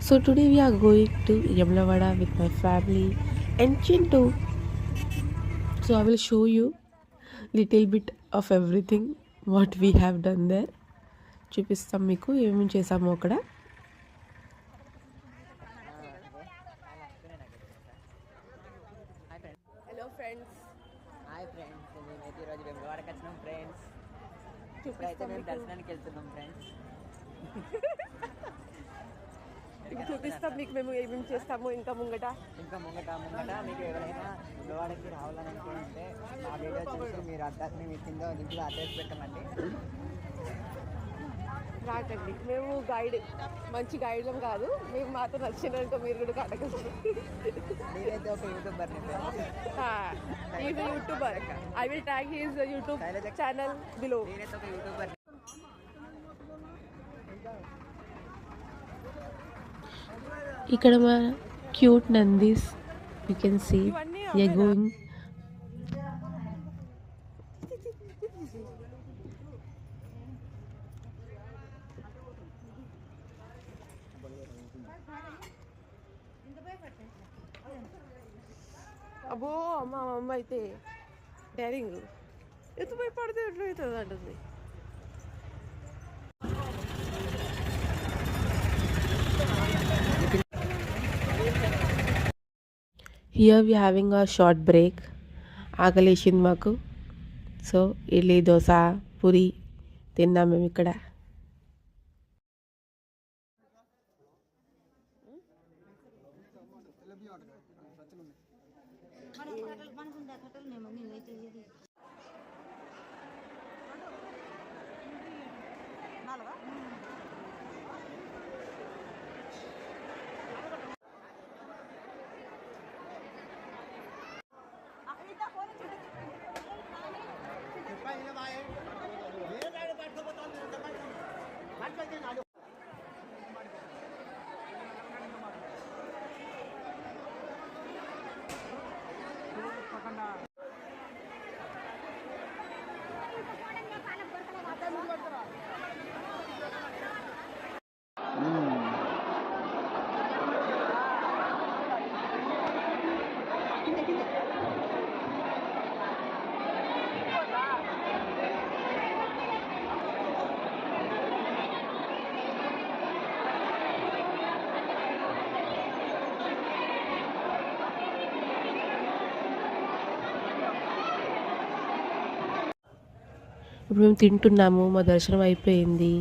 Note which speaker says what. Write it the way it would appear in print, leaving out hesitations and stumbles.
Speaker 1: So today we are going to Yamlavada with my family and Chintu. So I will show you little bit of everything what we have done there. చూపిస్తాం మీకు ఏమేమి చేసామో అక్కడ.
Speaker 2: Hello friends.
Speaker 3: Hi friends, మేమైతే ఈరోజు వెంగవాడకి వచ్చినాం friends. ఇప్పుడైతే మేము దర్శనానికి వెళ్తున్నాం ఫ్రెండ్స్.
Speaker 2: ఇది చూపిస్తాం మీకు మేము ఏమేమి చేస్తాము ఇంకా ముంగట
Speaker 3: మీకు ఎవరైనా వెంగవాడకి రావాలని అనుకుంటే ఆ వీడియో చూసి మీరు అడ్రస్ని మీ కింద ఇంట్లో అడ్రస్ పెట్టమండి.
Speaker 2: రాకండి, మేము మంచి గైడ్లం కాదు. మీకు మాతో నచ్చినంత మీరు కూడా కాటకండి.
Speaker 3: నేనైతే ఒక యూట్యూబర్ని
Speaker 2: YouTuber. I will tag his YouTube channel below.
Speaker 3: నేనైతే ఒక యూట్యూబర్.
Speaker 1: ఇక్కడ మా క్యూట్ నందీస్ you can see they are going.
Speaker 2: అబ్బో మా అమ్మ అయితే డైరింగ్ ఎత్తుపోయి పడితే ఎట్లా అవుతుంది అంటుంది.
Speaker 1: Here we having a short break. ఆకలేసింది మాకు. సో ఇడ్లీ దోశ పూరి తిన్నాం మేము ఇక్కడ. ఇప్పుడు మేము తింటున్నాము. మా దర్శనం అయిపోయింది.